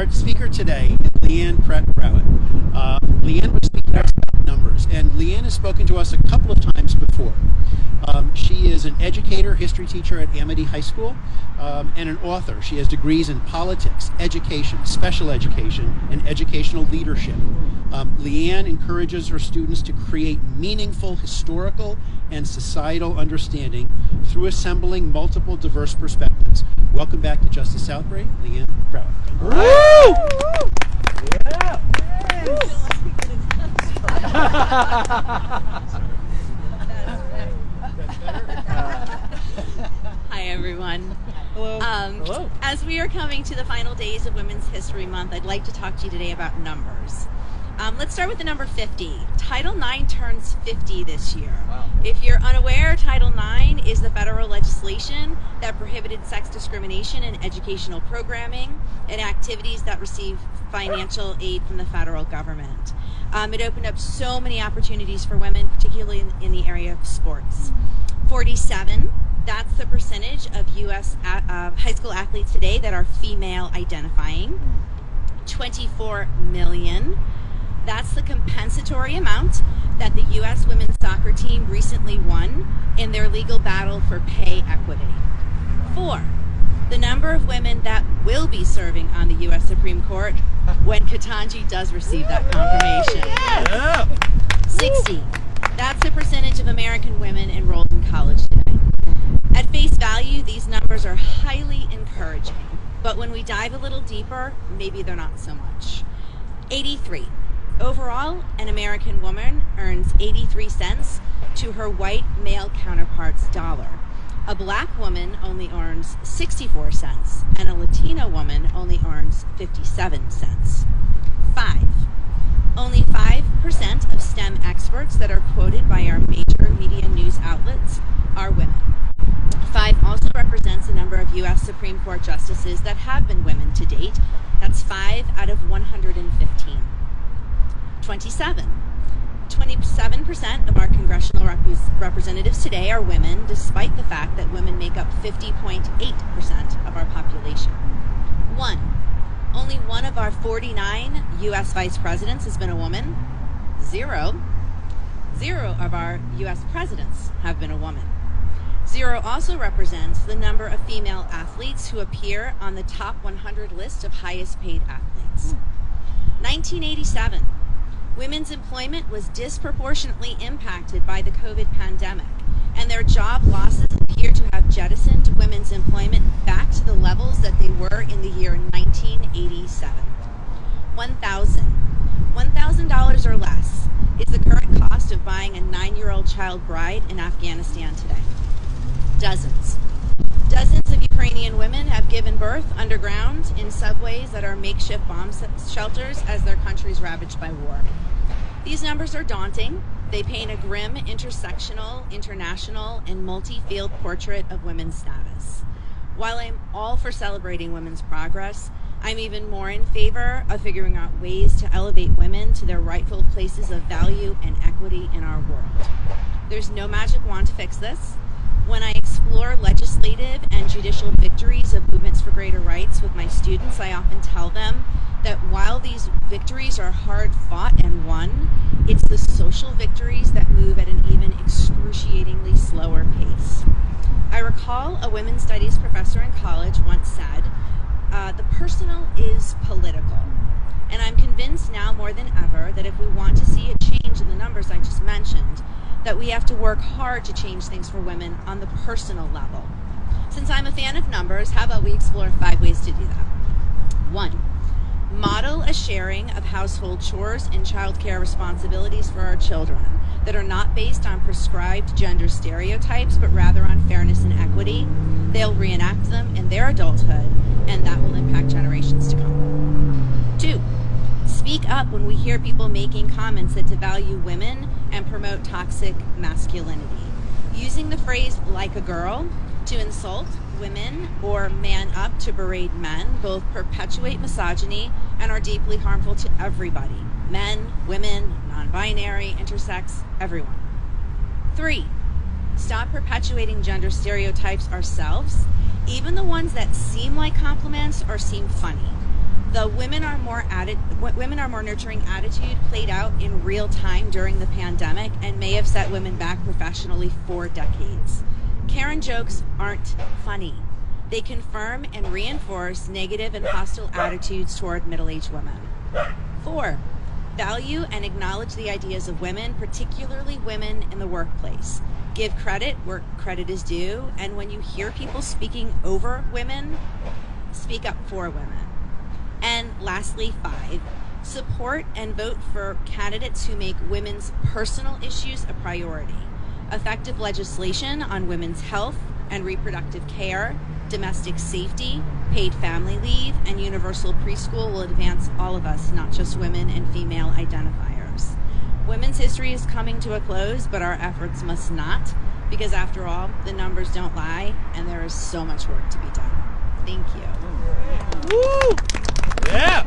Our speaker today is LeeAnn Prete Browett. LeeAnn was speaking to us about numbers, and LeeAnn has spoken to us a couple of times before. She is an educator, history teacher at Amity High School, and an author. She has degrees in politics, education, special education, and educational leadership. LeeAnn encourages her students to create meaningful historical and societal understanding through assembling multiple diverse perspectives. Welcome back to Justice Southbury, LeeAnn Prete. Woo! Yeah! Hi everyone. Hello. Hello. As we are coming to the final days of Women's History Month, I'd like to talk to you today about numbers. Let's start with the number 50. Title IX turns 50 this year. Wow. If you're unaware, Title IX is the federal legislation that prohibited sex discrimination in educational programming and activities that receive financial aid from the federal government. It opened up so many opportunities for women, particularly in the area of sports. 47, that's the percentage of U.S. high school athletes today that are female identifying. 24 million. That's the compensatory amount that the U.S. women's soccer team recently won in their legal battle for pay equity. 4, the number of women that will be serving on the U.S. Supreme Court when Ketanji does receive that confirmation. Yeah. 60, that's the percentage of American women enrolled in college today. At face value, these numbers are highly encouraging, but when we dive a little deeper, maybe they're not so much. 83. Overall, an American woman earns 83 cents to her white male counterpart's dollar. A black woman only earns 64 cents, and a Latina woman only earns 57 cents. 5. Only 5% of STEM experts that are quoted by our major media news outlets are women. 5 also represents the number of U.S. Supreme Court justices that have been women to date. That's 5 out of 115. 27. 27% of our congressional representatives today are women, despite the fact that women make up 50.8% of our population. 1. Only one of our 49 U.S. vice presidents has been a woman. 0. 0 of our U.S. presidents have been a woman. 0 also represents the number of female athletes who appear on the top 100 list of highest paid athletes. 1987. Women's employment was disproportionately impacted by the COVID pandemic, and their job losses appear to have jettisoned women's employment back to the levels that they were in the year 1987. $1,000 or less is the current cost of buying a 9-year-old child bride in Afghanistan today. Dozens of Ukrainian women have given birth underground in subways that are makeshift bomb shelters as their country's ravaged by war. These numbers are daunting. They paint a grim, intersectional, international, and multi-field portrait of women's status. While I'm all for celebrating women's progress, I'm even more in favor of figuring out ways to elevate women to their rightful places of value and equity in our world. There's no magic wand to fix this. When I explore legislative and judicial victories of movements for greater rights with my students, I often tell them that while these victories are hard fought and won, it's the social victories that move at an even excruciatingly slower pace. I recall a women's studies professor in college once said, the personal is political. And I'm convinced now more than ever that if we want to see a change in the numbers I just mentioned, that we have to work hard to change things for women on the personal level. Since I'm a fan of numbers, how about we explore 5 ways to do that? 1. Model a sharing of household chores and childcare responsibilities for our children that are not based on prescribed gender stereotypes, but rather on fairness and equity. They'll reenact them in their adulthood, and that will impact generations to come. 2. Speak up when we hear people making comments that devalue women and promote toxic masculinity. Using the phrase "like a girl" to insult women or "man up" to berate men both perpetuate misogyny and are deeply harmful to everybody. Men, women, non-binary, intersex, everyone. 3. Stop perpetuating gender stereotypes ourselves, even the ones that seem like compliments or seem funny. The women are more nurturing attitude played out in real time during the pandemic and may have set women back professionally for decades. Karen jokes aren't funny. They confirm and reinforce negative and hostile attitudes toward middle-aged women. 4, value and acknowledge the ideas of women, particularly women in the workplace. Give credit where credit is due, and when you hear people speaking over women, speak up for women. And lastly, 5, support and vote for candidates who make women's personal issues a priority. Effective legislation on women's health and reproductive care, domestic safety, paid family leave, and universal preschool will advance all of us, not just women and female identifiers. Women's history is coming to a close, but our efforts must not, because after all, the numbers don't lie, and there is so much work to be done. Thank you. Woo! Yeah.